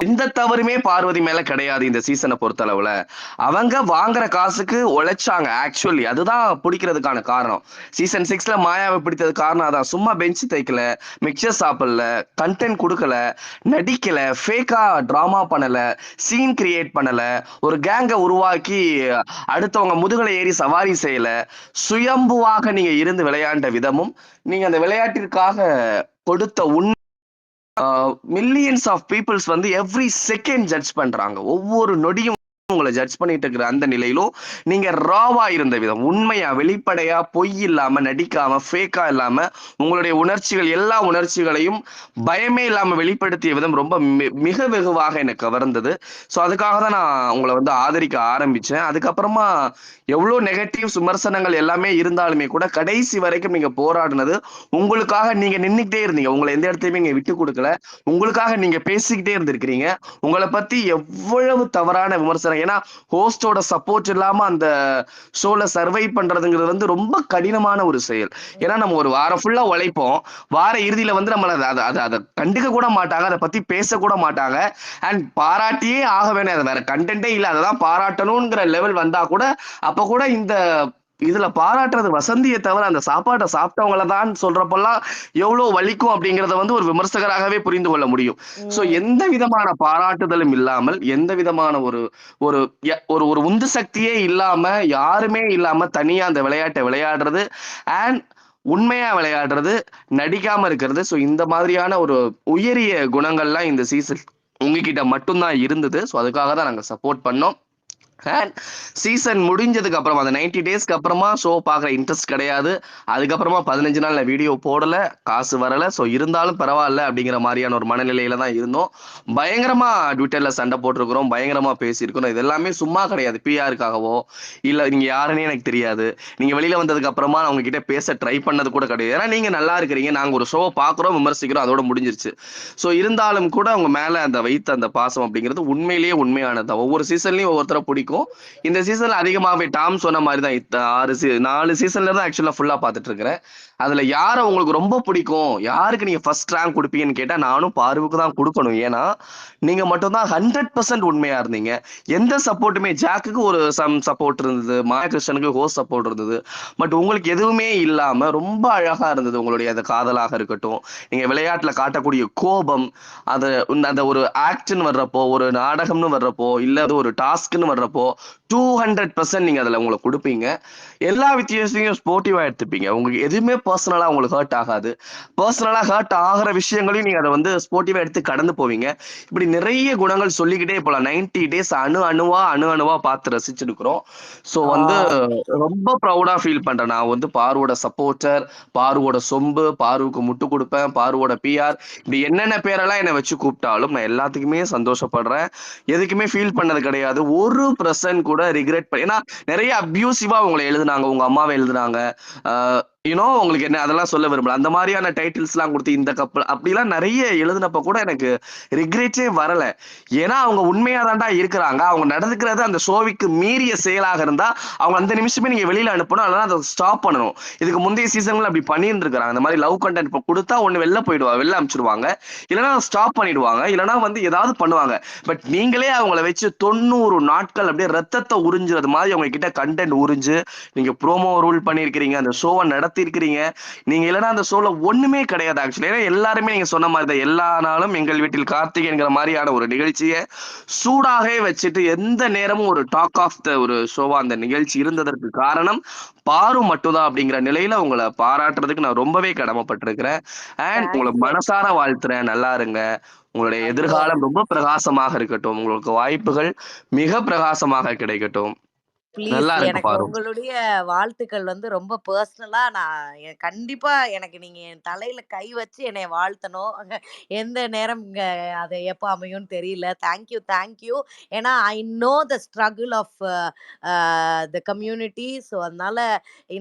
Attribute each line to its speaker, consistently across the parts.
Speaker 1: எந்த தவறுமே பார்வதி மேல கிடையாது இந்த சீசனை பொறுத்தளவுல. அவங்க வாங்குற காசுக்கு உழைச்சாங்க ஆக்சுவலி. அதுதான் பிடிக்கிறதுக்கான காரணம். சீசன் 6ல மாயாவை பிடித்தது காரணம் அதான். சும்மா பெஞ்ச் தைக்கல, மிக்சர் சாப்பிடல, கண்டென்ட் கொடுக்கல, நடிக்கல, ஃபேக்கா டிராமா பண்ணல, சீன் கிரியேட் பண்ணல, ஒரு கேங்க உருவாக்கி அடுத்தவங்க முதுகுல ஏறி சவாரி செய்யல. சுயம்புவாக நீங்க இருந்து விளையாண்ட விதமும், நீங்க அந்த விளையாட்டிற்காக கொடுத்த மில்லியன்ஸ் ஆஃப் பீப்புள்ஸ் வந்து எவ்ரி செகண்ட் ஜட்ஜ் பண்றாங்க. ஒவ்வொரு நொடியும் உங்களை ஜட்ஜ் பண்ணிட்டு இருக்கிற அந்த நிலையிலும் நீங்க ராவா இருந்த விதம், உண்மையா வெளிப்படையா பொய் இல்லாம நடிக்காம ஃபேக்கா இல்லாம உங்களுடைய உணர்ச்சிகள் எல்லா உணர்ச்சிகளையும் பயமே இல்லாம வெளிப்படுத்திய விதம் ரொம்ப மிக வெகுவாக எனக்கு கவர்ந்தது. ஸோ அதுக்காக தான் நான் உங்களை வந்து ஆதரிக்க ஆரம்பிச்சேன். அதுக்கப்புறமா எவ்வளோ நெகட்டிவ் விமர்சனங்கள் எல்லாமே இருந்தாலுமே கூட கடைசி வரைக்கும் நீங்க போராடினது உங்களுக்காக. நீங்க நின்றுக்கிட்டே இருந்தீங்க, உங்களை எந்த இடத்தையுமே நீங்க விட்டு கொடுக்கல. உங்களுக்காக நீங்க பேசிக்கிட்டே இருந்திருக்கிறீங்க. உங்களை பத்தி எவ்வளவு தவறான விமர்சனம், ஏன்னா ஹோஸ்டோட சப்போர்ட் இல்லாம அந்த ஷோல சர்வை பண்றதுங்கிறது வந்து ரொம்ப கடினமான ஒரு செயல். ஏன்னா நம்ம ஒரு வாரம் ஃபுல்லா உழைப்போம், வார இறுதியில வந்து நம்மள அதை கண்டுக்க கூட மாட்டாங்க, அதை பத்தி பேச கூட மாட்டாங்க. அண்ட் பாராட்டியே ஆக வேணும், அது வேற கண்டென்ட்டே இல்லை, அதான் பாராட்டணுங்கிற லெவல் வந்தா கூட அப்ப கூட இந்த இதுல பாராட்டுறது வசந்தியை தவிர அந்த சாப்பாட்டை சாப்பிட்டவங்கள தான் சொல்றப்பெல்லாம் எவ்வளவு வலிக்கும் அப்படிங்கறத வந்து ஒரு விமர்சகராகவே புரிந்து கொள்ள முடியும். சோ எந்த விதமான பாராட்டுதலும் இல்லாமல், எந்த விதமான ஒரு ஒரு ஒரு ஒரு உந்து சக்தியே இல்லாம, யாருமே இல்லாம தனியா அந்த விளையாட்டை விளையாடுறது அண்ட் உண்மையா விளையாடுறது, நடிக்காம இருக்கிறது. சோ இந்த மாதிரியான ஒரு உயரிய குணங்கள்லாம் இந்த சீசன் உங்ககிட்ட மட்டும்தான் இருந்தது. ஸோ அதுக்காக தான் நாங்கள் சப்போர்ட் பண்ணோம். அண்ட் சீசன் முடிஞ்சதுக்கு அப்புறம் அந்த 90 டேஸ்க்கு அப்புறமா ஷோ பார்க்குற இன்ட்ரெஸ்ட் கிடையாது. அதுக்கப்புறமா 15 நாள் நான் வீடியோ போடல, காசு வரல. ஸோ இருந்தாலும் பரவாயில்ல அப்படிங்கிற மாதிரியான ஒரு மனநிலையில தான் இருந்தோம். பயங்கரமா ட்விட்டர்ல சண்டை போட்டிருக்கிறோம், பயங்கரமா பேசியிருக்கிறோம். இது எல்லாமே சும்மா கிடையாது, பிஆருக்காகவோ இல்லை நீங்க யாருன்னே எனக்கு தெரியாது. நீங்க வெளியில வந்ததுக்கு அப்புறமா நான் உங்ககிட்ட பேச ட்ரை பண்ணது கூட கிடையாது. ஏன்னா நீங்க நல்லா இருக்கிறீங்க, நாங்க ஒரு ஷோவை பார்க்குறோம், விமர்சிக்கிறோம், அதோட முடிஞ்சிருச்சு. ஸோ இருந்தாலும் கூட அவங்க மேல அந்த வைத்த அந்த பாசம் அப்படிங்கிறது உண்மையிலேயே உண்மையானது. ஒவ்வொரு சீசன்லயும் ஒவ்வொருத்தரை பிடிக்கும். இந்த சீசன்ல அதிகமாவே டாம் சொன்ன மாதிரி தான் 4 சீசன்ல தான் ஆக்சுவலா ஃபுல்லா பார்த்துட்டு இருக்கிறேன். அதுல யார உங்களுக்கு ரொம்ப பிடிக்கும், யாருக்கு நீங்க ஃபர்ஸ்ட் ரேங்க் கொடுப்பீங்கன்னு கேட்டா நானும் பார்வுக்கு தான் கொடுக்கணும். ஏன்னா நீங்க மட்டும்தான் 100% உண்மையா இருந்தீங்க. எந்த சப்போர்ட்டுமே, ஜாக்குக்கு ஒரு சப்போர்ட் இருந்தது, மாயகிருஷ்ணனுக்கு ஹோஸ்ட் சப்போர்ட் இருந்தது, பட் உங்களுக்கு எதுவுமே இல்லாம ரொம்ப அழகா இருந்தது உங்களுடைய அந்த காதலாக இருக்கட்டும், நீங்க விளையாட்டுல காட்டக்கூடிய கோபம், அது அந்த ஒரு ஆக்ட்னு வர்றப்போ, ஒரு நாடகம்னு வர்றப்போ, இல்ல அது ஒரு டாஸ்க்னு வர்றப்போ 200% நீங்க அதுல உங்களை கொடுப்பீங்க. எல்லா வித்தியாசத்தையும் ஸ்போர்ட்டிவா எடுத்துப்பீங்க. உங்களுக்கு எதுவுமே பர்சனலா உங்களுக்கு ஹர்ட் ஆகாது. பர்சனலா ஹர்ட் ஆகிற விஷயங்களையும் நீங்க அதை வந்து ஸ்போர்ட்டிவா எடுத்து கடந்து போவீங்க. இப்படி நிறைய குணங்கள் சொல்லிக்கிட்டே போலாம். 90 டேஸ் அணு அணுவா பார்த்து ரசிச்சிருக்கிறோம். ஸோ வந்து ரொம்ப ப்ரௌடா ஃபீல் பண்றேன். நான் வந்து பார்வோட சப்போர்ட்டர், பார்வோட சொம்பு, பார்வுக்கு முட்டு கொடுப்பேன், பார்வோட பிஆர், இப்படி என்னென்ன பேரெல்லாம் என்னை வச்சு கூப்பிட்டாலும் நான் எல்லாத்துக்குமே சந்தோஷப்படுறேன். எதுக்குமே ஃபீல் பண்ணது கிடையாது. ஒரு பர்சன்ட் கூட ரிக்ரெட் ஏன்னா நிறைய அபியூசிவா உங்களை எழுதுனாங்க, உங்க அம்மாவை எழுதுனாங்க. உங்களுக்கு என்ன அதெல்லாம் சொல்ல விரும்பல. அந்த மாதிரியான டைட்டில்ஸ் எல்லாம் கொடுத்து இந்த கப்பல் அப்படிலாம் நிறைய எழுதினப்ப கூட எனக்கு ரிக்ரெட்டே வரல. ஏன்னா அவங்க உண்மையா தான்டா இருக்கிறாங்க. அவங்க நடந்துக்கிறது அந்த ஷோவிக்கு மீறிய செயலாக இருந்தா அவங்க அந்த நிமிஷமே நீங்க வெளியில அனுப்பணும், அதனால அதை ஸ்டாப் பண்ணணும். இதுக்கு முந்தைய சீசன்கள் அப்படி பண்ணிட்டு இருக்காங்க. அந்த மாதிரி லவ் கண்டென்ட் கொடுத்தா ஒண்ணு வெளில போயிடுவாங்க, வெளில அனுப்பிச்சிடுவாங்க, இல்லைன்னா ஸ்டாப் பண்ணிடுவாங்க, இல்லைன்னா வந்து ஏதாவது பண்ணுவாங்க. பட் நீங்களே அவங்கள வச்சு 90 நாட்கள் அப்படியே ரத்தத்தை உறிஞ்சுறது மாதிரி அவங்க கிட்ட கண்டென்ட் உறிஞ்சு நீங்க ப்ரோமோ ரூல் பண்ணிருக்கிறீங்க, அந்த ஷோவை நடத்திருக்கிறீங்க. நீங்க இல்லைன்னா அந்த ஷோல ஒண்ணுமே கிடையாது ஆக்சுவலி. ஏன்னா எல்லாருமே நீங்க சொன்ன மாதிரி தான், எல்லா நாளும் எங்கள் வீட்டில் கார்த்திகைங்கிற மாதிரியான ஒரு நிகழ்ச்சியை சூடாகவே வச்சுட்டு எந்த நேரமும் ஒரு டாக் ஆஃப் த ஒரு ஷோவா அந்த நிகழ்ச்சி இருந்ததற்கு காரணம் பாரு மட்டும்தான். அப்படிங்கிற நிலையில உங்களை பாராட்டுறதுக்கு நான் ரொம்பவே கடமைப்பட்டிருக்கிறேன். அண்ட் உங்களை மனசார வாழ்த்துறேன். நல்லா இருங்க. உங்களுடைய எதிர்காலம் ரொம்ப பிரகாசமாக இருக்கட்டும். உங்களுக்கு வாய்ப்புகள் மிக பிரகாசமாக கிடைக்கட்டும்.
Speaker 2: ப்ளீஸ்
Speaker 1: நல்லா இருக்கு
Speaker 2: எனக்கு
Speaker 1: பாரு.
Speaker 2: உங்களுடைய வாழ்த்துக்கள் வந்து ரொம்ப பர்சனலா நான் கண்டிப்பா எனக்கு நீங்க என் தலையில கை வச்சு என்னை வாழ்த்தணும். எந்த நேரம் அது எப்போ அமையும்னு தெரியல. Thank you thank you. ஏன்னா I know the struggle of the community. So அதனால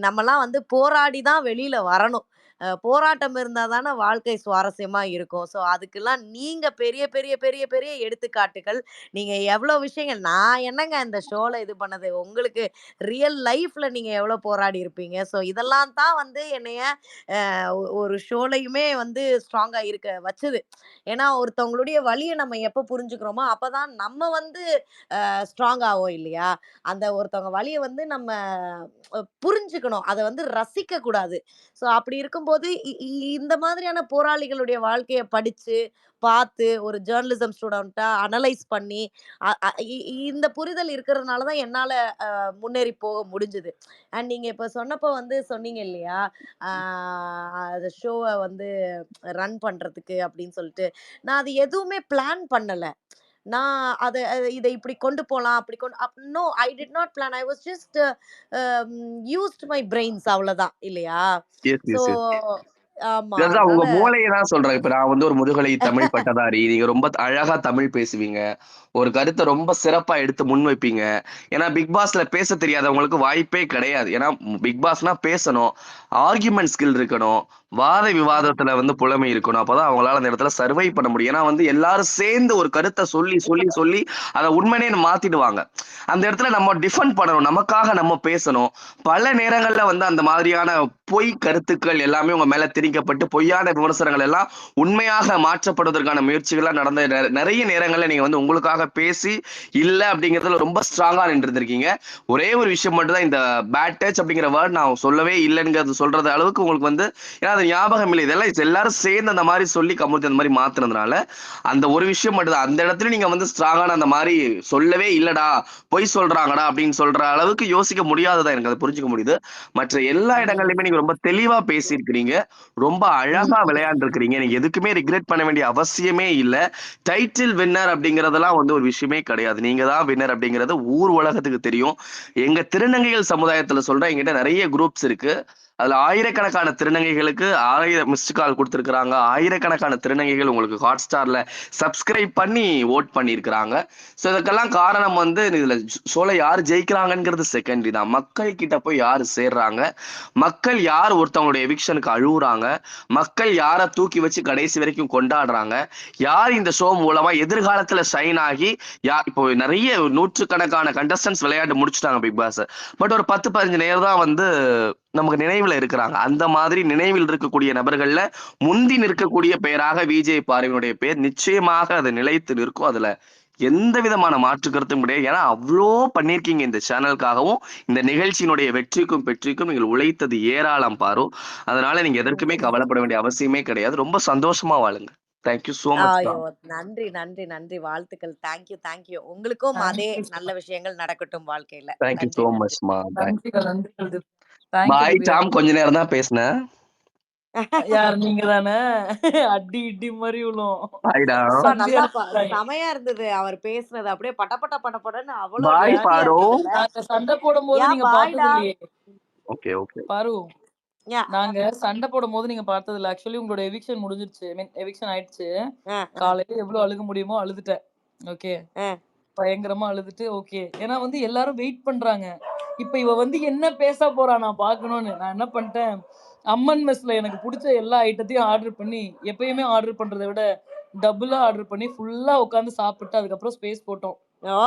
Speaker 2: நம்மலாம் வந்து போராடி தான் வெளியில வரணும். போராட்டம் இருந்தா தானே வாழ்க்கை சுவாரஸ்யமா இருக்கும். ஸோ அதுக்கெல்லாம் நீங்க பெரிய, பெரிய, பெரிய, பெரிய எடுத்துக்காட்டுகள். நீங்க எவ்வளோ விஷயங்கள் நான் என்னங்க இந்த ஷோல இது பண்ணது. உங்களுக்கு ரியல் லைஃப்ல நீங்க எவ்வளோ போராடி இருப்பீங்க. ஸோ இதெல்லாம் தான் வந்து என்னைய ஒரு ஷோலயுமே வந்து ஸ்ட்ராங்கா இருக்க வச்சது. ஏன்னா ஒருத்தவங்களுடைய வலிய நம்ம எப்ப புரிஞ்சுக்கிறோமோ, அப்பதான் நம்ம வந்து ஸ்ட்ராங் ஆவோம் இல்லையா? அந்த ஒருத்தவங்க வலிய வந்து நம்ம புரிஞ்சுக்கணும். அத வந்து ரசிக்க கூடாது. ஸோ அப்படி இருக்கும்போது இ இ இந்த மாதிரியான போராளிகளுடைய வாழ்க்கைய படிச்சு, பார்த்து ஒரு ஜர்னலிசம் ஸ்டூடெண்ட்டா அனலைஸ் பண்ணி, அ அ இ இந்த புரிதல் இருக்கிறதுனால தான் என்னால முன்னேறி போக முடிஞ்சது. அண்ட் நீங்க இப்ப சொன்னப்போ வந்து சொன்னீங்க இல்லையா? ஆ அந்த ஷோவ வந்து ரன் பண்றதுக்கு அப்படின்னு சொல்லிட்டு. நான் அது எதுவுமே பிளான் பண்ணல. நான் அத இத இப்படி கொண்டு போலாம், அப்படி no I did not plan. I was just used my brains அவ்வளோதான் இல்லையா?
Speaker 1: Yes,
Speaker 2: so
Speaker 1: yes, yes.
Speaker 2: ஆமா.
Speaker 1: அதுதான் உங்க
Speaker 2: அதனால
Speaker 1: மூளைய தான் சொல்றேன். இப்ப நான் வந்து ஒரு முதுகலை தமிழ் பட்டதாரி. நீங்க ரொம்ப அழகா தமிழ் பேசுவீங்க. ஒரு கருத்த ரொம்ப சிறப்பா எடுத்து முன்வைப்பீங்க. ஏன்னா பிக் பாஸ்ல பேச தெரியாதவங்களுக்கு வாய்ப்பே கிடையாது. ஏன்னா பிக் பாஸ்னா பேசணும். ஆர்கியுமென்ட் ஸ்கில் இருக்கணும். வாத
Speaker 2: ம்.
Speaker 1: விவாதத்துல வந்து புலமை இருக்கணும். அப்பதான் அவங்களால அந்த இடத்துல சர்வை பண்ண முடியும். ஏன்னா வந்து எல்லாரும் சேர்ந்து ஒரு கருத்த சொல்லி, சொல்லி, சொல்லி அத உண்மைனே மாத்திடுவாங்க. அந்த இடத்துல நம்ம டிஃபெண்ட் பண்ணணும். நமக்காக நம்ம பேசணும். பல நேரங்கள்ல வந்து அந்த மாதிரியான பொய் கருத்துக்கள் எல்லாமே உங்க மேல திணிக்கப்பட்டு, பொய்யான விமர்சனங்கள் எல்லாம் உண்மையாக மாற்றப்படுவதற்கான முயற்சிகள்லாம் நடந்த நெறைய நேரங்கள்ல நீங்க வந்து உங்களுக்காக பேசி, இல்ல அப்படிங்கிறதுல ரொம்ப ஸ்ட்ராங்கா நின்றுருந்திருக்கீங்க. ஒரே ஒரு விஷயம் மட்டும் தான் இந்த பேட் டச் அப்படிங்கிற வேர்ட் நான் சொல்லவே இல்லைங்கிறது சொல்றது அளவுக்கு உங்களுக்கு வந்து ஏன்னா அது ஞாபகம் இல்லை. இதெல்லாம் எல்லாரும் சேர்ந்து அந்த மாரி சொல்லி கமுத்தி அந்த மாரி மாத்துனதுனால, அந்த ஒரு விஷயம் மட்டும் தான். அந்த இடத்துல நீங்க வந்து ஸ்ட்ராங்கான அந்த மாரி சொல்லவே இல்லடா, பொய் சொல்றாங்கடா அப்படின்னு சொல்ற அளவுக்கு யோசிக்க முடியாததா எனக்கு அத புரிஞ்சுக்க முடியுது. மற்ற எல்லா
Speaker 2: ம்.
Speaker 1: இடங்கள்லயுமே நீங்க ரொம்ப தெளிவா பேசியிருக்கிறீங்க. ரொம்ப
Speaker 2: ம்.
Speaker 1: அழகா விளையாண்டுருக்கிறீங்க. நீங்க எதுக்குமே ரிக்ரெட் பண்ண வேண்டிய அவசியமே இல்ல. டைட்டில் வின்னர் அப்படிங்கிறதெல்லாம் வந்து ஒரு விஷயமே கிடையாது. நீங்க தான் வின்னர் அப்படிங்கிறது ஊர் உலகத்துக்கு தெரியும். எங்க திருநங்கைகள் சமுதாயத்துல சொல்றேன், என்கிட்ட நெறைய குரூப்ஸ் இருக்கு. அதுல ஆயிரக்கணக்கான திருநங்கைகளுக்கு 1000 மிஸ்டு கால் குடுத்திருக்கிறாங்க. ஆயிரக்கணக்கான திருநங்கைகள் உங்களுக்கு Hotstarல சப்ஸ்கிரைப் பண்ணி வோட் பண்ணியிருக்கிறாங்க. ஸோ இதுக்கெல்லாம் காரணம் வந்து இதுல ஷோல யார் ஜெயிக்கிறாங்கங்கிறது செகண்டரி தான். மக்கள் கிட்ட போய் யாரு சேர்றாங்க, மக்கள் யார் ஒருத்தவங்களுடைய எவிக்ஷனுக்கு அழுவுறாங்க, மக்கள் யார தூக்கி வச்சு கடைசி வரைக்கும் கொண்டாடுறாங்க, யார் இந்த ஷோ மூலமா எதிர்காலத்துல ஷைன் ஆகி இப்போ நெறைய நூற்றுக்கணக்கான கண்டஸ்டன்ட்ஸ் விளையாண்டு முடிச்சுட்டாங்க பிக் பாஸ். பட் ஒரு 10, 15 நேரம் தான் வந்து நமக்கு நினைவுல இருக்கிறாங்க. அந்த மாதிரி நினைவில் இருக்கக்கூடிய நபர்கள்ல முந்தி நிற்கக்கூடிய பெயராக விஜய் பார்வனுடைய பெயர் நிச்சயமாக அது நிலைத்து நிற்கும். அதுல எந்த விதமான மாற்று கருத்தும் கிடையாது. ஏன்னா அவ்ளோ பண்ணியிருக்கீங்க இந்த சேனலுக்காகவும், இந்த நிகழ்ச்சியினுடைய வெற்றிக்கும், வெற்றிக்கும் நீங்கள் உழைத்தது ஏராளம் பாரு. அதனால நீங்க எதற்குமே கவலைப்பட வேண்டிய அவசியமே கிடையாது. ரொம்ப சந்தோஷமா வாழுங்க. தேங்க் யூ சோ மச் டா.
Speaker 2: ஐயோ! நன்றி, நன்றி, நன்றி. வாழ்த்துக்கள். Thank you, thank you. உங்களுக்கும் அதே
Speaker 3: தேங்க் யூ ஸோ
Speaker 2: நல்ல
Speaker 3: மச்.
Speaker 2: விஷயங்கள் நடக்கட்டும் வாழ்க்கையில.
Speaker 1: தேங்க் யூ
Speaker 2: நன்றி,
Speaker 1: சோ
Speaker 2: நன்றி.
Speaker 1: மச்மா. பாய்.
Speaker 3: நன்றிகள், நன்றிகள் Divya. Thank you
Speaker 1: bye
Speaker 3: Divya.
Speaker 1: Tom. கொஞ்ச நேரம் தான் பேசினேன்.
Speaker 3: யார் நீங்க தானே? அடி இடி மாரி விழும்.
Speaker 1: பாய் டாம்.
Speaker 2: அப்பா
Speaker 3: சந்தியா
Speaker 2: நல்லா
Speaker 3: இருக்காங்க.
Speaker 2: செமையா இருந்தது அவர் பேசுனது. அப்படியே பட படன்னு அவ்வளோ
Speaker 1: பாய்
Speaker 2: ஜாலியா
Speaker 1: பாரு.
Speaker 2: இருந்ததுல்ல.
Speaker 3: நாங்க சண்டை போடும்போது
Speaker 2: யா
Speaker 3: நீங்க பார்த்தது
Speaker 2: பாய்டா.
Speaker 3: இல்லையே!
Speaker 1: Okay, okay.
Speaker 3: பாரு,
Speaker 2: யா.
Speaker 3: நாங்க சண்டை போடும்போது நீங்க பார்த்தது இல்ல. ஆக்சுவலி உங்களோட எவிக்ஷன் முடிஞ்சிருச்சு. ஐ மீன் எவிக்ஷன் ஆயிடுச்சு.
Speaker 2: அ, அ,
Speaker 3: காலையில எவ்ளோ அழுக முடியுமோ அழுதுட்டேன். ஓகே.
Speaker 2: அ.
Speaker 3: பயங்கரமா அழுதுட்டு ஓகே. ஏன்னா வந்து எல்லாரும் வெயிட் பண்றாங்க. இப்ப இவ வந்து என்ன பேச போறா நான் பார்க்கணும்னு. நான் என்ன பண்ணிட்டேன், அம்மன் மெஸ்ல எனக்கு புடிச்ச எல்லா ஐட்டத்தையும் ஆர்டர் பண்ணி, எப்பயுமே ஆர்டர் பண்றத விட டபுளா ஆர்டர் பண்ணி ஃபுல்லா உட்கார்ந்து சாப்பிட்டு அதுக்கப்புறம் ஸ்பேஸ் போட்டோம்.
Speaker 2: ஓ!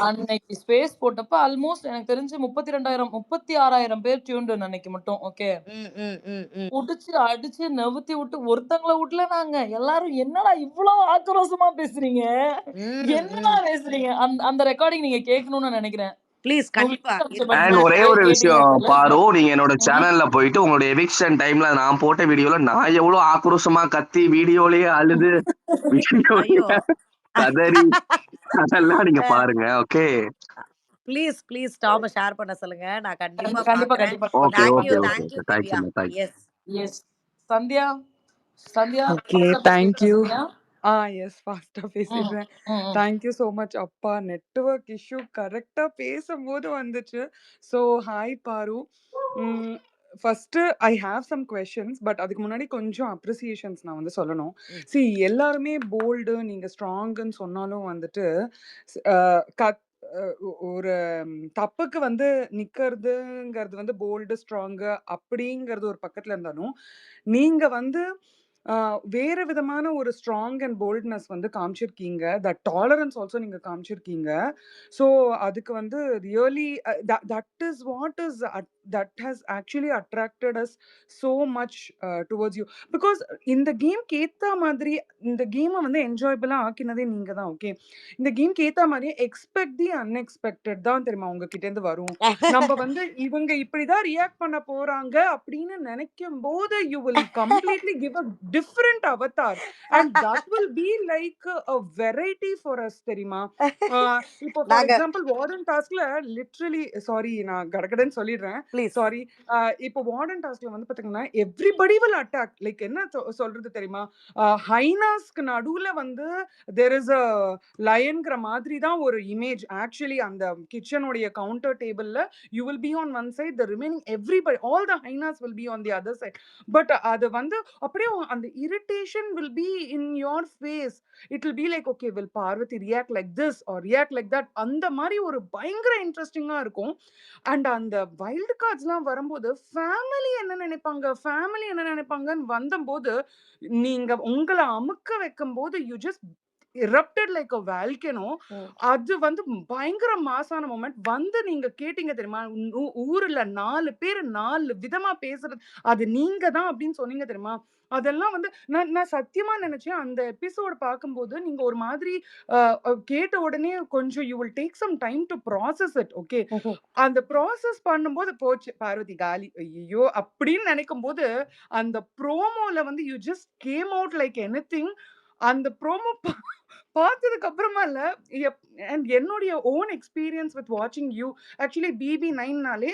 Speaker 3: அன்னைக்கு ஸ்பேஸ் போட்டப்ப ஆல்மோஸ்ட் எனக்கு தெரிஞ்சு 32,000 36,000 பேர் டியூன்டு அன்னைக்கு மட்டும். ஓகே.
Speaker 2: ம், ம், ம், ம்.
Speaker 3: புடிச்சு, அடிச்சு, நவுத்தி விட்டு ஒருத்தங்கள விடல நாங்க. எல்லாரும் என்னடா இவ்ளோ ஆக்ரோஷமா பேசுறீங்க?
Speaker 2: ம்,
Speaker 3: என்னடா
Speaker 2: ம்.
Speaker 3: பேசுறீங்க? அந்த ரெக்கார்டிங் நீங்க கேட்கணும்னு நான் நெனைக்கிறேன்.
Speaker 2: ப்ளீஸ்
Speaker 3: உங்களுக்கு
Speaker 2: கண்டிப்பா.
Speaker 3: லிங்க் அனுப்பிச்சேன்
Speaker 1: அண்ட்
Speaker 3: பாத்தீங்களா?
Speaker 1: ஒரே
Speaker 3: இப்ப
Speaker 1: ஒரு
Speaker 3: கேட்டீங்களான்னு
Speaker 1: விஷயம்
Speaker 3: தெரியல.
Speaker 1: பாரு, நீங்க என்னோட
Speaker 3: ம்.
Speaker 1: சேனல்ல போயிட்டு உங்களுடைய எவிக்ஷன் டைம்ல நான் போட்ட வீடியோல நான் எவ்வளவு ஆக்ரோஷமா கத்தி வீடியோலயே அழுது வீடியோலயே
Speaker 2: ஐயோ!
Speaker 1: கதறி அதெல்லாம் நீங்க பாருங்க. ஓகே.
Speaker 2: ப்ளீஸ், ப்ளீஸ் டாம ஷேர் பண்ண சொல்லுங்க. நான் கண்டிப்பா
Speaker 3: கண்டிப்பா,
Speaker 2: பார்க்குறேன்.
Speaker 3: கண்டிப்பா
Speaker 1: ஓகே,
Speaker 3: பண்றேன்.
Speaker 1: ஓகே,
Speaker 3: பண்றேன்.
Speaker 1: Okay,
Speaker 2: thank you
Speaker 1: okay.
Speaker 2: Divya.
Speaker 1: Thank you, thank you.
Speaker 2: Yes.
Speaker 3: Yes. Sandhya? Sandhya
Speaker 4: okay.
Speaker 3: ஃபாஸ்ட்டா
Speaker 4: தேங்க்
Speaker 3: பேசுறீங்களா
Speaker 4: யூ.
Speaker 3: சந்தியா?
Speaker 4: எஸ் ஃபாஸ்ட்டா
Speaker 3: ம்.
Speaker 4: பேசிடுறேன்.
Speaker 3: ம், ம்.
Speaker 4: Thank you so much. அப்பா நெட்வொர்க் இஷ்யூ கரெக்ட்டா பேசும்போது வந்துச்சு. So hi Paru. ம் first I have some questions. But அதுக்கு முன்னாடி கொஞ்சம் அப்ரிசியேஷன்ஸ் நான் வந்து சொல்லணும்.
Speaker 2: ம்.
Speaker 4: எல்லாருமே போல்டு, நீங்க ஸ்ட்ராங்குன்னு சொன்னாலும் வந்துட்டு, ஸ் அ கத் ஒரு தப்புக்கு வந்து நிக்கிறதுங்கிறது வந்து போல்டு, ஸ்ட்ராங்கு அப்படிங்கிறது ஒரு பக்கத்துல இருந்தாலும், நீங்க வந்து வேற விதமான ஒரு ஸ்ட்ராங் அண்ட் போல்ட்னஸ் வந்து காமிச்சிருக்கீங்க. தட் டாலரன்ஸ் ஆல்சோ நீங்க காமிச்சிருக்கீங்க. ஸோ அதுக்கு வந்து really that is what is that has actually attracted us so much towards you. Because இந்த கேம்க்கு ஏத்த மாதிரி இந்த கேம வந்து என்ஜாயபிளா ஆக்கினதே நீங்க தான். ஓகே. இந்த கேம்க்கு ஏத்த மாதிரி எக்ஸ்பெக்ட் தி அன்எக்ஸ்பெக்டட் தான் தெரியுமா உங்ககிட்ட இருந்து வரும். நம்ம வந்து இவங்க இப்படிதான் ரியாக்ட் பண்ண போறாங்க அப்படின்னு நினைக்கும் போது you will completely give a different Avatar and that will be like a variety for us தெரியுமா. இப்போ ஃபார்
Speaker 2: நாங்க
Speaker 4: எக்ஸாம்பிள் வார்டன் டாஸ்க்ல லிட்ரலி சாரி நான் கடகடன்னு சொல்லிடுறேன்.
Speaker 2: ப்ளீஸ்.
Speaker 4: சாரி. இப்போ வார்டன் டாஸ்க்ல வந்து பாத்தீங்கன்னா எவ்ரிபடி வில் அட்டாக். லைக் என்ன சொல்றது தெரியுமா, ஹைனாஸ்க்கு நடுவுல வந்து தேர் இஸ் அ லயன்ங்கிற மாதிரி தான் ஒரு இமேஜ். ஆக்சுவலி அந்த கிச்சனுடைய கவுண்டர் டேபிள்ல you will be on one side, the remaining everybody all the hyenas will be on the other side. But அது வந்து அப்படியே அந்த irritation will be in your face. It will be like okay will Parvathy react like this or react like that. அந்த மாதிரி ஒரு பயங்கர இன்ட்ரெஸ்டிங்கா இருக்கும். அண்ட் அந்த வைல்ட் கார்ட்ஸ்லாம் வரும்போது ஃபேமிலி என்ன நினைப்பாங்க, ஃபேமிலி என்ன நினைப்பாங்கன்னு வந்தம்போது நீங்க உங்கள அமுக்க வைக்கும்போது you just erupted like a volcano.
Speaker 2: ம்.
Speaker 4: அது வந்து பயங்கர மாசான மொமெண்ட். வந்து நீங்க கேட்டீங்க தெரியுமா, ஊர்ல 4 பேரு 4 விதமா பேசுறது அது நீங்க தான் அப்படின்னு சொன்னீங்க தெரியுமா. அதெல்லாம் வந்து நான் நான் சத்தியமா நினைச்சேன் அந்த எபிசோட் பார்க்கும்போது நீங்க ஒரு மாதிரி கேட்ட உடனே கொஞ்சம் you will take some time to process it. Okay. அந்த ப்ராசஸ் பண்ணும்போது போச்சு பார்வதி காலி. ஐயோ அப்படின்னு நினைக்கும் போது அந்த ப்ரோமோல வந்து you just came out like anything. அந்த ப்ரோமோ பார்த்ததுக்கு அப்புறமா இல்ல, அண்ட் என்னுடைய ஓன் எக்ஸ்பீரியன்ஸ் வித் வாட்சிங் யூ. ஆக்சுவலி BB9னாலே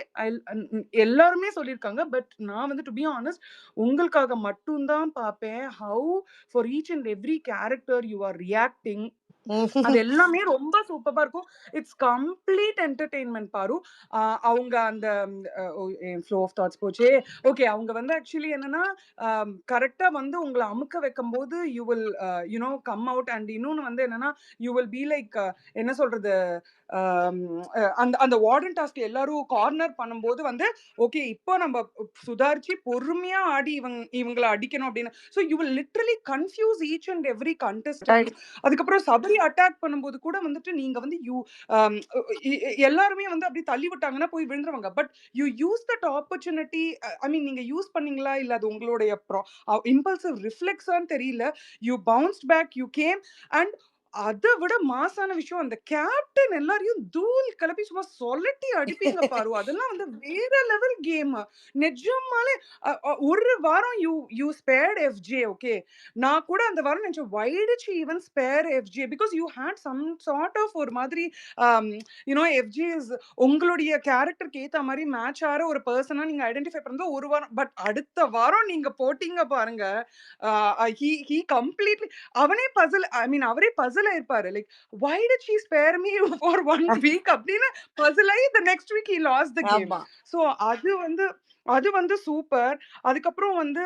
Speaker 4: எல்லாருமே சொல்லியிருக்காங்க. பட் நான் வந்து டு பி ஆனஸ்ட் உங்களுக்காக மட்டும் தான் பார்ப்பேன். How far each and every character you are reacting. அது எல்லாமே ரொம்ப சூப்பரா இருக்கும். இட்ஸ் கம்ப்ளீட் என்டர்டெயின்மென்ட் பாரு. அவங்க அந்த ஃப்ளோ ஆஃப் தாட்ஸ் போச்சே. ஓகே. அவங்க வந்து ஆக்சுவலி என்னன்னா கரெக்ட்டா வந்து உங்கள அமுக்க வைக்கும்போது you will come out. And இன்னொன்னு வந்து என்னன்னா யூ வில் பி லைக் என்ன சொல்றது, அந்த அந்த வார்டன் டாஸ்க் எல்லாரும் கார்னர் பண்ணும்போது வந்து ஓகே இப்போ நம்ம சுதாரிச்சு பொறுமையா ஆடி இவங்கள அடிக்கணும் அப்படின்னு. So you will literally confuse each and every contestant. அதுக்கப்புறம் சபரி அட்டாக் பண்ணும்போது கூட வந்துட்டு நீங்க வந்து எல்லாருமே வந்து அப்படி தள்ளி விட்டாங்கன்னா போய் விழுந்துருவாங்க. But you use that opportunity. I mean நீங்க யூஸ் பண்ணீங்களா இல்ல அது உங்களுடைய இம்பல்சிவ் ரிஃப்ளெக்ஸான்னு தெரியல. You bounced back, you came. And அதை விட மாசான விஷயம் அந்த கேப்டன் எல்லாரையும் தூள் கிளப்பி சும்மா சொல்லட்டி அடிப்பீங்க பாரு. அதெல்லாம் வந்து வேற லெவல் கேம். நிஜமாலே ஒரு வாரம் you you spared FJ. Okay. நான் கூட அந்த வாரம் நினைச்சேன் why did she even spare FJ because you had some sort of ஒரு மாதிரி FJ is உங்களுடைய கேரக்டருக்கு ஏத்த மாதிரி மேட்ச் ஆற ஒரு பர்சனா நீங்க ஐடென்டிஃபை பண்ணது ஒரு வாரம். பட் அடுத்த வாரம் நீங்க போட்டீங்க பாருங்க. he completely அவனே பசில் ஐ மீன் அவரே பசில் ஆயிருப்பாரு. Like why did she spare me for 1 week அப்படின்னு பசில் ஆகி the next week he lost the game.
Speaker 2: ஆமா.
Speaker 4: ஸோ அது வந்து சூப்பர். அதுக்கப்புறம் வந்து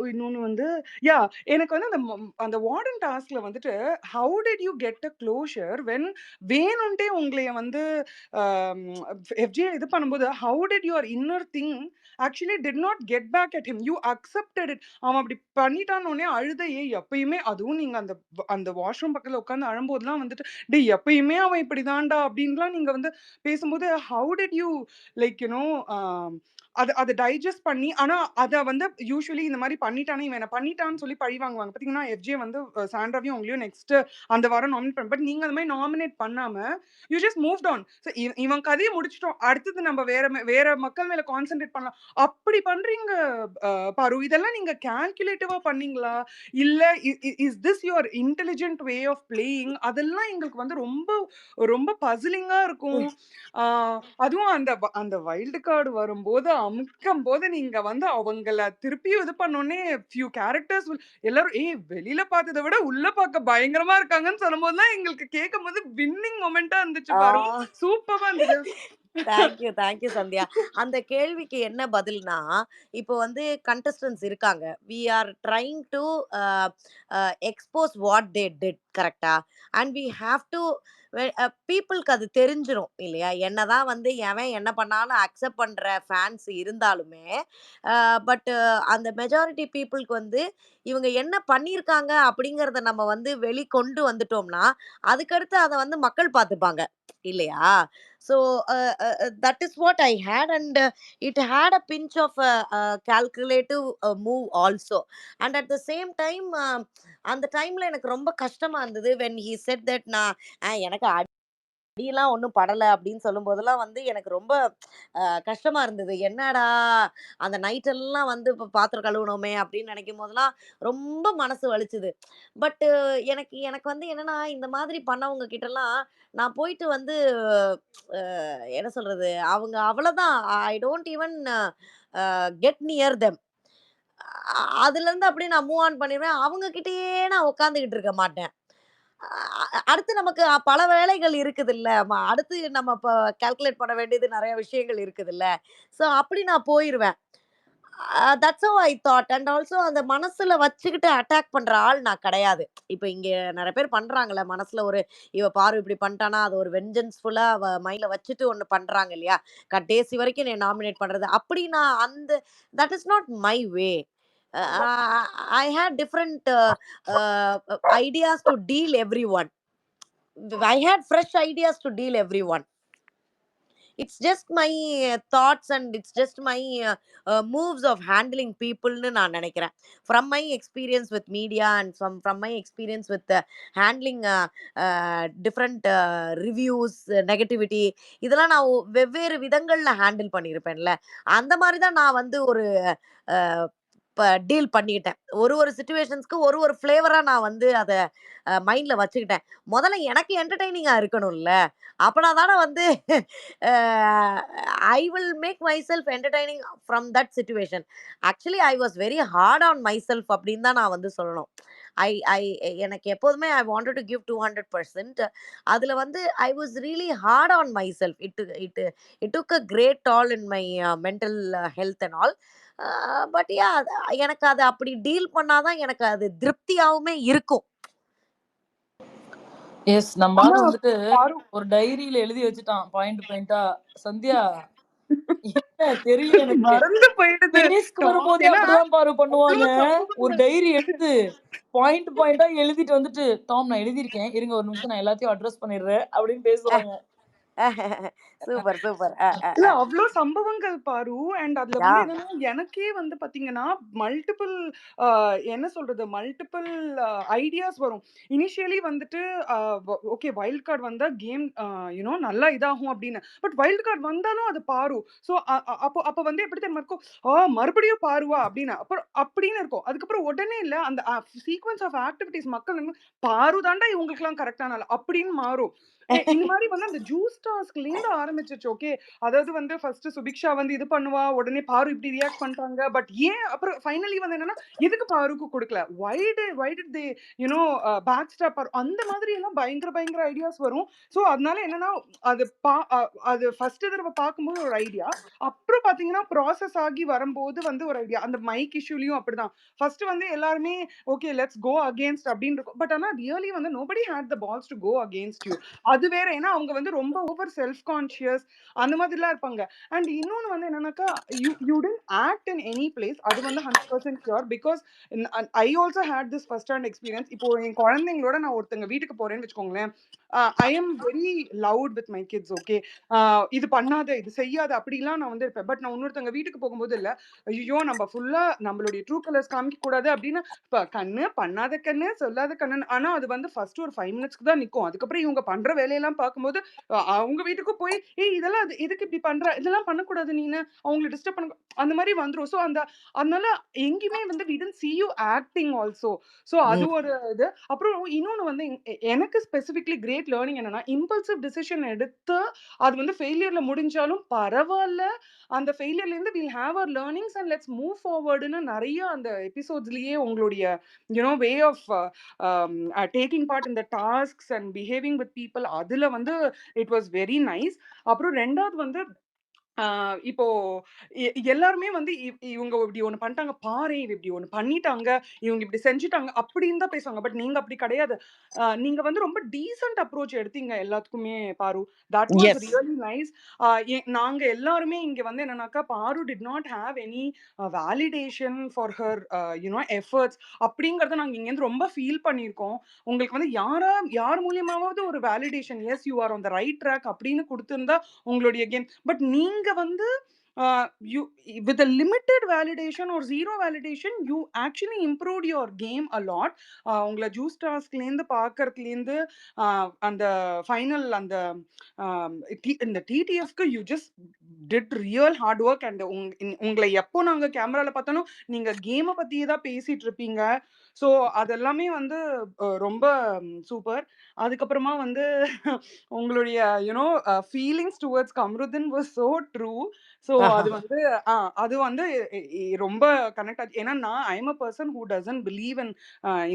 Speaker 4: இன்னொன்னு வந்து யா எனக்கு வந்து அந்த வார்டன் டாஸ்க்ல வந்துட்டு how did you get a closure when வேணும்ட்டே உங்களைய வந்து FJ இது பண்ணும்போது how did your inner thing actually did not get back at him. You accepted it. அவன் அப்படி பண்ணிட்டானோடனே அழுதையே எப்பயுமே அதுவும் நீங்க அந்த அந்த வாஷ்ரூம் பக்கத்துல உட்காந்து அழும்போதுலாம் வந்துட்டு டே எப்பயுமே அவன் இப்படிதான்டா அப்படின்லாம் நீங்க வந்து பேசும்போது ஹவு டிட் யூ லைக் அதை டைஜஸ்ட் பண்ணி. ஆனா அதை வந்து யூஸ்வலி இந்த மாதிரி பண்ணிட்டானே இவன் என்ன பண்ணிட்டான்னு சொல்லி பழி வாங்குவாங்க. பாத்தீங்கன்னா FJ வந்து சாண்ட்ராவையும் உங்களையும் நெக்ஸ்ட் அந்த வாரம் நாமினேட் பண்ண. பட் நீங்க அந்த மாதிரி நாமினேட் பண்ணாம you just moved on. So இவன் கதையை முடிச்சிட்டோம், அடுத்தது நம்ம வேற மக்கள் மேல கான்சென்ட்ரேட் பண்ணலாம் அப்படி பண்றீங்க பாரு. இதெல்லாம் நீங்க கால்குலேட்டிவா பண்ணீங்களா இல்ல is this your intelligent way of playing? அதெல்லாம் எங்களுக்கு வந்து ரொம்ப ரொம்ப பசிலிங்கா இருக்கும். அதுவும் அந்த அந்த வைல்டு கார்டு வரும்போது அமுக்கும் போது நீங்க வந்து அவங்கள திருப்பியும் இது பண்ணோடனே ஃபியூ கேரக்டர்ஸ் எல்லாரும் வெளியில பார்த்ததை விட உள்ள பார்க்க பயங்கரமா இருக்காங்கன்னு சொல்லும்போது தான் எங்களுக்கு கேட்கும் போது வின்னிங் மொமெண்டா இருந்துச்சு பாரு. சூப்பரா இருந்தது.
Speaker 2: தேங்க்யூ சந்தியா. அந்த கேள்விக்கு என்ன பதில்னா, இப்போ வந்து கண்டஸ்டன்ட்ஸ் இருக்காங்க. We are trying to expose what they did கரெக்ட்டா? அண்ட் வி ஹேவ் டு பீப்புளுக்கு அது தெரிஞ்சிரும் இல்லையா? என்னதான் வந்து எவன் என்ன பண்ணாலும் அக்செப்ட் பண்ற ஃபேன்ஸ் இருந்தாலுமே, பட் அந்த மெஜாரிட்டி பீப்புளுக்கு வந்து இவங்க என்ன பண்ணியிருக்காங்க அப்படிங்கிறத நம்ம வந்து வெளிக்கொண்டு வந்துட்டோம்னா, அதுக்கடுத்து அத வந்து மக்கள் பார்த்துப்பாங்க. இல்லையா? So that is what I had and it had a pinch of calculative move also. And at the same time அந்த டைம்ல எனக்கு ரொம்ப கஷ்டமா இருந்தது. வென் ஹி செட் தட் நான் எனக்கு அடியெல்லாம் ஒண்ணும் படல அப்படின்னு சொல்லும்போதெல்லாம் வந்து எனக்கு ரொம்ப கஷ்டமா இருந்தது. என்னடா! அந்த நைட் எல்லாம் வந்து இப்ப பாத்திரம் கழுவுனோமே அப்படின்னு நினைக்கும் போதெல்லாம் ரொம்ப மனசு வலிச்சுது. பட் எனக்கு எனக்கு வந்து என்னன்னா, இந்த மாதிரி பண்ணவங்க கிட்டலாம் நான் போயிட்டு வந்து அ என்ன சொல்றது? அவங்க அவ்வளதான். I don't even get near them. அதுலருந்து அப்படியே நான் மூவ் ஆன் பண்ணிருவேன். அவங்க கிட்டயே நான் உட்காந்துகிட்டு இருக்க மாட்டேன். அடுத்து நமக்கு பல வேலைகள் இருக்குதுல்ல. அடுத்து நம்ம இப்ப கால்குலேட் பண்ண வேண்டியது நெறைய விஷயங்கள் இருக்குதுல்ல. ஸோ அப்படி நான் போயிருவேன். That's how I thought. And also அந்த மனசுல வச்சுக்கிட்டு அட்டாக் பண்ற ஆள் நான் கிடையாது. இப்ப இங்க நெறைய பேர் பண்றாங்கல்ல. மனசுல ஒரு இவ பாரு இப்படி பண்ணிட்டானா, அது ஒரு வெஞ்சன்ஸ்ஃபுல்லா மைண்ட்ல வச்சுட்டு ஒண்ணு பண்றாங்க இல்லையா? கடைசி வரைக்கும் என்னைய நாமினேட் பண்றது. அப்படி நான் அந்த that is not my way. I had different ideas to deal everyone. I had fresh ideas to deal everyone. It's just my thoughts and it's just my moves of handling people னு நான் நினைக்கிறேன். From my experience with media and from my experience with handling different reviews, negativity, இதெல்லாம் நான் வெவ்வேறு விதங்கள்ல handle பண்ணியிருப்பேன்ல. அந்த மாதிரி தான் நான் வந்து ஒரு டீல் பண்ணிக்கிட்டேன். ஒரு ஒரு சிச்சுவேஷன்ஸ்க்கு ஒரு ஒரு ஃப்ளேவரா நான் வந்து அத மைண்ட்ல வச்சுக்கிட்டேன். முதல்ல எனக்கு என்டர்டெய்னிங்கா இருக்கணும்ல. அப்பனா தானே வந்து uh I will make myself entertaining from that situation. Actually I was very hard on my self அப்படின்னு தான் நான் வந்து சொல்லணும். ஐ ஐ எனக்கு எப்போதுமே ஐ வாண்டட் டு கிவ் 200%. அதுல வந்து I was really hard on my self. It took a great toll in my mental health and all. But yeah எனக்கு அத அப்படி டீல் பண்ணா தான் எனக்கு அது திருப்தியாவுமே இருக்கும்.
Speaker 3: எஸ். நம்ம
Speaker 4: ஆனா
Speaker 3: ஆளு வந்துட்டு
Speaker 4: பாரு
Speaker 3: ஒரு டைரியில எழுதி வச்சுட்டான். பாயிண்ட் பாயிண்ட்டா. சந்தியா என்ன தெரியல எனக்கு.
Speaker 4: மறந்து போயிடுது.
Speaker 3: பேஸ்க்கு வரும்போதே
Speaker 4: ஏன்னா
Speaker 3: அப்படிதான் பாரு
Speaker 4: அவ்ளோ
Speaker 3: பண்ணுவாங்க. ஒரு
Speaker 4: சம்பவங்கள்.
Speaker 3: டைரி எடுத்து பாயிண்ட் பாயிண்ட்டா எழுதிட்டு வந்துட்டு, "டாம் நான் எழுதியிருக்கேன். இருங்க ஒரு நிமிஷம் நான் எல்லாத்தையும் அட்ரஸ் பண்ணிடுறேன்" அப்படின்னு பேசுறாங்க.
Speaker 2: Super, super.
Speaker 4: இல்ல அவ்ளோ சம்பவங்கள் பாரு. அண்ட் அதுல
Speaker 2: யா.
Speaker 4: வந்து என்னன்னா, எனக்கே வந்து பாத்தீங்கன்னா, மல்டிபிள் அ என்ன சொல்றது? மல்டிபிள் ஐடியாஸ் வரும். இனிஷியலி வந்துட்டு அ ஓகே வைல்ட் கார்ட் வந்தா கேம் நல்லா இதாகும் அப்படின்னு. பட் வைல்ட் கார்ட் வந்தாலும் அது பாரு. ஸோ அப்போ அப்ப வந்து எப்படி தெரியுமா இருக்கும்? மறுபடியும் பாருவா அப்படின்னு. அப்புறம் அப்படின்னு இருக்கும். அதுக்கப்புறம் உடனே இல்ல அந்த சீக்வென்ஸ் ஆஃப் ஆக்டிவிட்டீஸ் மக்கள் வந்து பாரு தான்டா இவங்களுக்கெல்லாம் கரெக்ட்டான ஆளு அப்படின்னு மாறும். இந்த மாரி வந்து அந்த ஜூஸ் டாஸ்க்லேருந்து ஆரம்பிச்சுச்சு. ஓகே. அதாவது வந்து ஃபர்ஸ்ட் சுபிக்ஷா வந்து இது பண்ணுவா. உடனே பாரு இப்படி ரியாக்ட் பண்றாங்க. பட் ஏன் அப்புறம் ஃபைனலி வந்து என்னன்னா, எதுக்கு பாருக்கு குடுக்கல? Why did they backstab Paaru? அந்த மாதிரி எல்லாம் பயங்கர பயங்கர ஐடியாஸ் வரும். சோ அதனால என்னன்னா, அது பா அ அது ஃபர்ஸ்ட் தடவ பார்க்கும்போது ஒரு ஐடியா. அப்புறம் பார்த்தீங்கன்னா, ப்ராசஸ் ஆகி வரும்போது வந்து ஒரு ஐடியா. அந்த மைக் இஷ்யூலயும் அப்படிதான். ஃபர்ஸ்ட் வந்து எல்லாருமே ஓகே லெட்ஸ் கோ அகெயின்ஸ்ட் அப்படின்னு இருக்கும். பட் ஆனா ரியலி வந்து nobody had the balls to go against you. அது வேற. ஏன்னா அவங்க வந்து ரொம்ப ஓவர் செல்ஃப் கான்ஷியஸ் அந்த மாதிரிலாம் இருப்பாங்க. அண்ட் இன்னொன்னு வந்து என்னன்னாக்கா, you didn't act in any place. அது வந்து 100% sure. Because I also had this first hand experience. இப்போ என் குழந்தைங்களோட நான் ஒருத்தங்க வீட்டுக்கு போறேன்னு வச்சுக்கோங்களேன். I am very loud with my kids. Okay. இது பண்ணாத, இது செய்யாத அப்படிலாம் நான் வந்து இருப்பேன். பட் நான் இன்னொருத்தவங்க வீட்டுக்கு போகும்போது இல்ல, ஐயோ நம்ம ஃபுல்லா நம்மளுடைய ட்ரூ கலர்ஸ் காமிக்க கூடாது அப்படின்னு கண்ணு பண்ணாத கண்ணு, சொல்லாத கண்ணுன்னு. ஆனா அது வந்து ஃபர்ஸ்ட் ஒரு 5 மினிட்ஸ்க்கு தான் நிக்கும். அதுக்கப்புறம் இவங்க பண்ற வேலையெல்லாம் பார்க்கும்போது, அவங்க வீட்டுக்கு போய், "ஏய் இதெல்லாம் எதுக்கு இப்படி பண்ற? இதெல்லாம் பண்ணக்கூடாது நீனு. அவங்கள டிஸ்டர்ப் பண்ண" அந்த மாரி வந்துரும். ஸோ அதனால எங்கேயுமே வந்து we didn't see you acting also. So அது
Speaker 2: ம்.
Speaker 4: ஒரு இது. அப்புறம் இன்னொன்னு வந்து எனக்கு ஸ்பெசிஃபிக்லி கிரேட் லேர்னிங் என்னன்னா, இம்பல்சிவ் டிசிஷன் எடுத்து அது வந்து ஃபெயிலியர்ல முடிஞ்சாலும் பரவால்ல. அந்த ஃபெயிலியர்லேருந்து will have our learnings and let's move ஃபார்வர்டுன்னு நெறைய அந்த எபிசோட்ஸ்லயே உங்களுடைய way of taking part in the tasks and behaving with people அதுல வந்து இட் வாஸ் வெரி நைஸ். அப்புறம் 2வது வந்து இப்போ எல்லாருமே வந்து இவங்க இப்படி ஒண்ணு பண்ணிட்டாங்க பாரேன், இவ இப்படி ஒண்ணு பண்ணிட்டாங்க, இவங்க இப்படி செஞ்சுட்டாங்க அப்படின்னு தான் பேசுவாங்க. பட் நீங்க அப்படி கிடையாது. நீங்க வந்து ரொம்ப டீசென்ட் அப்ரோச் எடுத்தீங்க எல்லாத்துக்குமே Paru. That was
Speaker 2: yes.
Speaker 4: Really nice. நாங்க எல்லாருமே இங்க வந்து என்னன்னாக்கா, Paru did not have any validation for her efforts அப்படிங்கிறத நாங்க இங்கேருந்து ரொம்ப ஃபீல் பண்ணியிருக்கோம். உங்களுக்கு வந்து யார் மூலியமாவது ஒரு validation, yes you are on the right track அப்படின்னு குடுத்திருந்தா உங்களுடைய கேம். பட் நீங்க வந்து you with a limited validation or zero validation, you actually improved your game a lot. உங்களை ஜூஸ் டாஸ்க்லேருந்து பார்க்கறதுலேருந்து அந்த ஃபைனல் அந்த இந்த டிடிஎஃப்க்கு you just did real hard work. And உங்களை எப்போ நாங்கள் கேமராவில் பார்த்தாலும் நீங்கள் கேமை பற்றியே தான் பேசிட்டு இருப்பீங்க. ஸோ அதெல்லாமே வந்து ரொம்ப சூப்பர். அதுக்கப்புறமா வந்து உங்களுடைய feelings towards Kamrudeen was so true. So அது வந்து அது வந்து ரொம்ப கனெக்ட் ஆச்சு. ஏன்னா நான் I am a person who doesn't believe in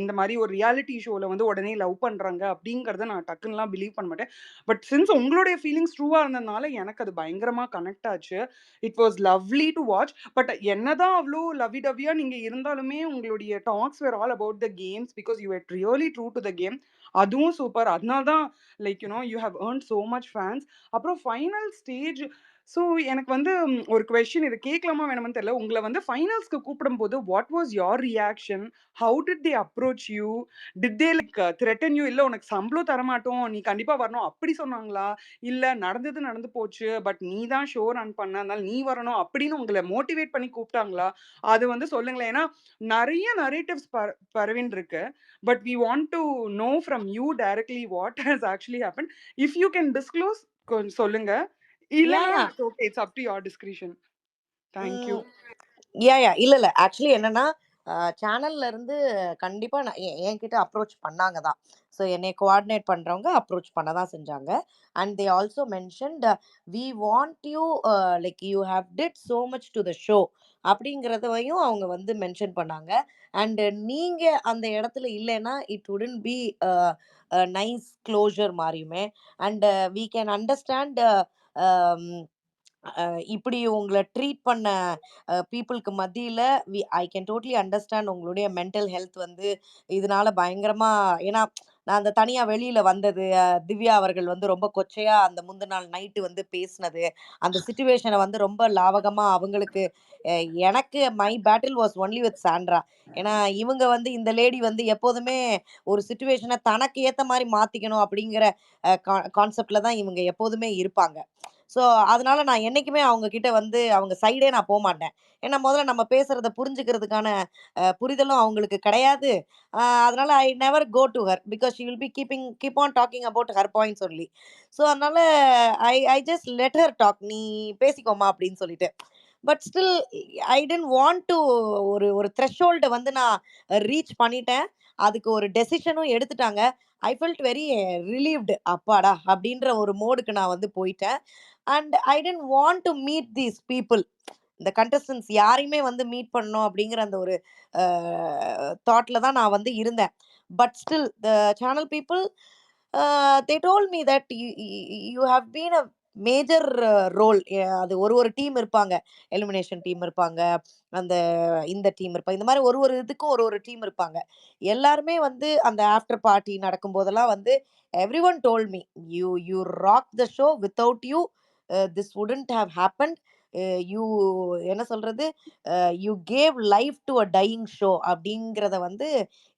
Speaker 4: இந்த மாதிரி ஒரு ரியாலிட்டி ஷோவில் வந்து உடனே லவ் பண்ணுறாங்க அப்படிங்கிறத நான் டக்குன்னுலாம் பிலீவ் பண்ண மாட்டேன். பட் சின்ஸ் உங்களுடைய ஃபீலிங்ஸ் ட்ரூவாக இருந்ததுனால எனக்கு அது பயங்கரமாக கனெக்ட் ஆச்சு. It was lovely to watch. But என்னதான் அவ்வளோ லவ்வி டவ்வியாக நீங்கள் இருந்தாலுமே உங்களுடைய talks were all about the games because you are really true to the game. அதுவும் சூப்பர். அதனால தான் like you have earn so much fans. அப்புறம் ஃபைனல் ஸ்டேஜ். ஸோ எனக்கு வந்து ஒரு கொஸ்டின், இது கேட்கலாமா வேணாமான்னு தெரியல. உங்களை வந்து ஃபைனல்ஸ்க்கு கூப்பிடும்போது what was your reaction? How did they approach you? Did they like threaten you? இல்லை உனக்கு சம்பளம் தரமாட்டோம், நீ கண்டிப்பாக வரணும் அப்படி சொன்னாங்களா? இல்லை நடந்தது நடந்து போச்சு, பட் நீ தான் ஷோ ரன் பண்ண, அதனால நீ வரணும் அப்படின்னு உங்களை மோட்டிவேட் பண்ணி கூப்பிட்டாங்களா? அது வந்து சொல்லுங்களேன். ஏன்னா நிறைய நரேட்டிவ்ஸ் பரவின்னு இருக்கு. But we want to know from you directly what has actually happen. If you can disclose கொஞ்சம் சொல்லுங்க.
Speaker 2: யா
Speaker 4: இல்லனா
Speaker 2: yeah
Speaker 4: it's okay. It's up to your discretion. Thank you.
Speaker 2: இல்ல இல்ல ஆக்சுவலி என்னன்னா சேனல்ல இருந்து கண்டிப்பா என்கிட்ட அப்ரோச் பண்ணாங்க தான். ஸோ என்னை கோஆர்டினேட் பண்றவங்க அப்ரோச் பண்ண தான் செஞ்சாங்க. And they also mentioned we want you like you have did so much to the show அப்படிங்கிறதையும் அவங்க வந்து மென்ஷன் பண்ணாங்க. அண்ட் நீங்க அந்த இடத்துல இல்லைன்னா it wouldn't be nice closure மாதிரியுமே. அண்ட் வி கேன் அண்டர்ஸ்டாண்ட் இப்படி உங்கள ட்ரீட் பண்ண பீப்புளுக்கு மத்தியில ஐ கேன் டோட்டலி அண்டர்ஸ்டாண்ட் உங்களுடைய மென்டல் ஹெல்த் வந்து இதனால பயங்கரமா. ஏன்னா நான் அந்த தனியா வெளியில வந்தது, திவ்யா அவர்கள் வந்து ரொம்ப கொச்சையா அந்த முந்தின நாள் நைட்டு வந்து பேசினது, அந்த சிச்சுவேஷனை வந்து ரொம்ப லாவகமா அவங்களுக்கு எனக்கு my battle was only with Sandra. ஏன்னா இவங்க வந்து இந்த லேடி வந்து எப்போதுமே ஒரு சுச்சுவேஷனை தனக்கு ஏத்த மாதிரி மாத்திக்கணும் அப்படிங்கிற கான்செப்ட்ல தான் இவங்க எப்போதுமே இருப்பாங்க. ஸோ அதனால நான் என்னைக்குமே அவங்க கிட்ட வந்து அவங்க சைடே நான் போக மாட்டேன். ஏன்னா முதல்ல நம்ம பேசுறத புரிஞ்சுக்கிறதுக்கான புரிதலும் அவங்களுக்கு கிடையாது. அதனால I never go to her because she will be keep on talking about her points only. So அதனால I just let her talk, நீ பேசிக்கோமா அப்படின்னு சொல்லிட்டு. But still I tent want to ஒரு ஒரு த்ரெஷ்ஹோல்டை வந்து நான் ரீச் பண்ணிட்டேன். அதுக்கு ஒரு டெசிஷனும் எடுத்துட்டாங்க. ஐ ஃபெல்ட் வெரி ரிலீவ்டு, அப்பாடா அப்படின்ற ஒரு மோடுக்கு நான் வந்து போயிட்டேன். And I tent want to meet these people. இந்த கண்டஸ்டன்ஸ் யாரையுமே வந்து மீட் பண்ணணும் அப்படிங்கிற அந்த ஒரு தாட்ல தான் நான் வந்து இருந்தேன். But still the channel people they told me that you have been a major role. அது ஒரு ஒரு டீம் இருப்பாங்க, எலிமினேஷன் டீம் இருப்பாங்க, அந்த இந்த டீம் இருப்பாங்க, இந்த மாதிரி ஒரு ஒரு இதுக்கும் ஒரு ஒரு டீம் இருப்பாங்க. எல்லாருமே வந்து அந்த ஆஃப்டர் பார்ட்டி நடக்கும் போதெல்லாம் வந்து every one told me you you rock the show, without you this wouldn't have happen. You என்ன சொல்றது, you gave life to a dying show அப்படிங்கிறத வந்து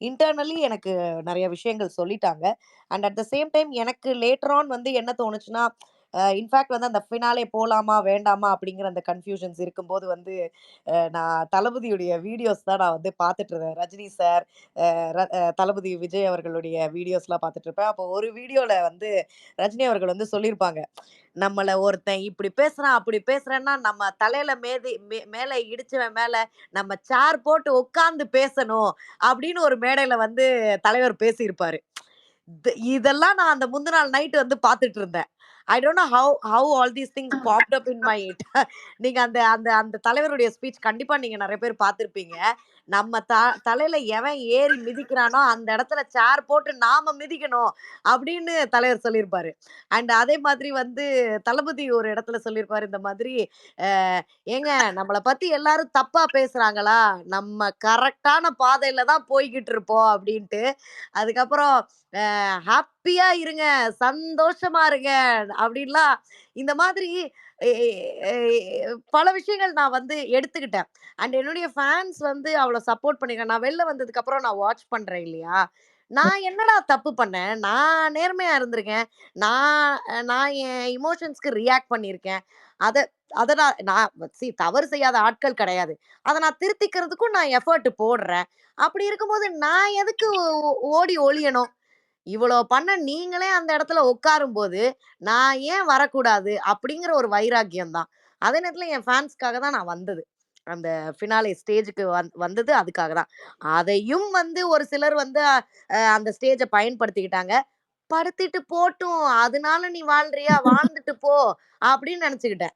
Speaker 2: இன்டர்னலி எனக்கு நிறைய விஷயங்கள் சொல்லிட்டாங்க. And at the same time எனக்கு லேட்டர் ஆன் வந்து என்ன தோணுச்சுன்னா, இன்ஃபேக்ட் வந்து அந்த ஃபினாலே போலாமா வேண்டாமா அப்படிங்கிற அந்த கன்ஃபியூஷன்ஸ் இருக்கும்போது வந்து நான் தளபதியுடைய வீடியோஸ் தான் நான் வந்து பார்த்துட்டு இருந்தேன். ரஜினி சார், தளபதி விஜய் அவர்களுடைய வீடியோஸ்லாம் பார்த்துட்டு இருப்பேன். அப்போ ஒரு வீடியோல வந்து ரஜினி அவர்கள் வந்து சொல்லியிருப்பாங்க, நம்மள ஒருத்தன் இப்படி பேசுறான் அப்படி பேசுறேன்னா நம்ம தலையில மேல இடிச்சவன் மேல நம்ம சேர் போட்டு உட்கார்ந்து பேசணும் அப்படின்னு ஒரு மேடையில வந்து தலைவர் பேசியிருப்பாரு. இதெல்லாம் நான் அந்த முந்தின நாள் நைட் வந்து பார்த்துட்டு இருந்தேன். I don't know how all these things popped up in my நீங்க அந்த அந்த அந்த தலைவருடைய ஸ்பீச் கண்டிப்பா நீங்க நிறைய பேர் பார்த்திருப்பீங்க. நம்ம தலையில எவன் ஏறி மிதிக்கிறானோ அந்த இடத்துல சேர் போட்டு நாம மிதிக்கணும் அப்படின்னு தலைவர் சொல்லியிருப்பாரு. அண்ட் அதே மாதிரி வந்து தளபதி ஒரு இடத்துல சொல்லியிருப்பாரு இந்த மாதிரி, ஏங்க நம்மளை பத்தி எல்லாரும் தப்பா பேசுறாங்களா, நம்ம கரெக்டான பாதையில தான் போய்கிட்டு இருப்போம் அப்படின்ட்டு. அதுக்கப்புறம் ஹாப்பியா இருங்க, சந்தோஷமா இருங்க அப்படின்லாம் இந்த மாதிரி பல விஷயங்கள் நான் வந்து எடுத்துக்கிட்டேன். அண்ட் என்னுடைய ஃபேன்ஸ் வந்து அவ்வளவு சப்போர்ட் பண்ணிருக்காங்க. நான் வெளில வந்ததுக்கு அப்புறம் நான் வாட்ச் பண்றேன் இல்லையா, நான் என்னடா தப்பு பண்ணேன், நான் நேர்மையா இருந்திருக்கேன், நான் நான் என் இமோஷன்ஸ்க்கு ரியாக்ட் பண்ணியிருக்கேன். அத அத நான் தவறு செய்யாத ஆட்கள் கிடையாது. அத நான் திருத்திக்கிறதுக்கும் நான் எஃபர்ட் போடுறேன். அப்படி இருக்கும்போது நான் எதுக்கு ஓடி ஒளியணும்? இவ்வளோ பண்ண நீங்களே அந்த இடத்துல உட்காரும்போது, நான் ஏன் வரக்கூடாது? அப்படிங்கிற ஒரு வைராக்கியம் தான். அதே நேரத்துல என் ஃபேன்ஸ்க்காக தான் நான் வந்தது. அந்த ஃபினாலே ஸ்டேஜ்க்கு வந்தது அதுக்காக தான். அதையும் வந்து ஒரு சிலர் வந்து அந்த ஸ்டேஜ பயன்படுத்திக்கிட்டாங்க. படுத்திட்டு போட்டும். அதனால நீ வாழ்றியா? வாழ்ந்துட்டு போ அப்படின்னு நெனச்சுக்கிட்டேன்.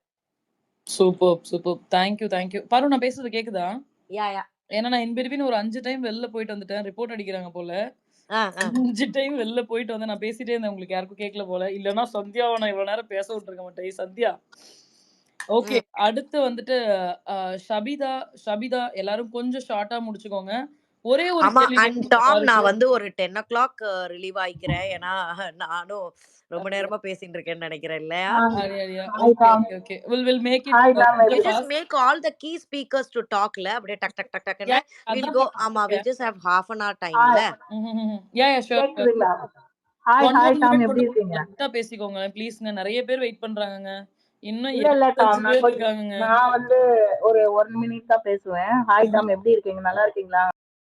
Speaker 3: Superb, superb. Thank you, thank you. பாரு நான் பேசுறது கேக்குதா?
Speaker 2: யா.
Speaker 3: ஏன்னா நான் இன் பிட்வீன் ஒரு 5 டைம் வெளில போயிட்டு வந்துட்டேன். ரிப்போர்ட் அடிக்கிறாங்க போல. 5 டைம் வெளில போயிட்டு வந்தேன். நான் பேசிட்டே இருந்தேன். உங்களுக்கு யாருக்கும் கேட்கல போல. இல்லன்னா சந்தியாவ நான் இவ்வளவு நேரம் பேச விட்டுருக்க மாட்டேன். சந்தியா. ஓகே. அடுத்து வந்துட்டு ஷபிதா எல்லாரும் கொஞ்சம் ஷார்ட்டா முடிச்சுக்கோங்க. ஒரே ஒரு
Speaker 2: ஆமா.
Speaker 3: கேள்வி
Speaker 2: அண்ட் டாம் நான் வந்து ஒரு 10:00 ரிலீவ் ஆயிக்கிறேன். ஏன்னா நானும் ரொம்ப நேரமா பேசிட்டு இருக்கேன்னு நினைக்கிறேன் இல்லையா?
Speaker 3: அடியா. Okay. We'll make it
Speaker 2: We'll just make all the key speakers to talkல. அப்படியே டக் டக் டக் டக்னு we'll go. ஆமா, we'll just have half an hour timeல.
Speaker 3: sure.
Speaker 5: கேக்குதுங்களா? ஹாய் டாம், எப்படி இருக்கீங்க?
Speaker 3: கரெக்ட்டா பேசிக்கோங்க ப்ளீஸ்ங்க. நிறைய பேர் வெயிட் பண்றாங்கங்க. இன்னும்
Speaker 5: இல்ல டாம்,
Speaker 3: 75 பேர் இருக்காங்கங்க.
Speaker 5: நான் வந்து ஒரு 1 மினிட் தான் பேசுவேன். ஹாய் டாம், எப்படி இருக்கீங்க? நல்லா இருக்கீங்களா?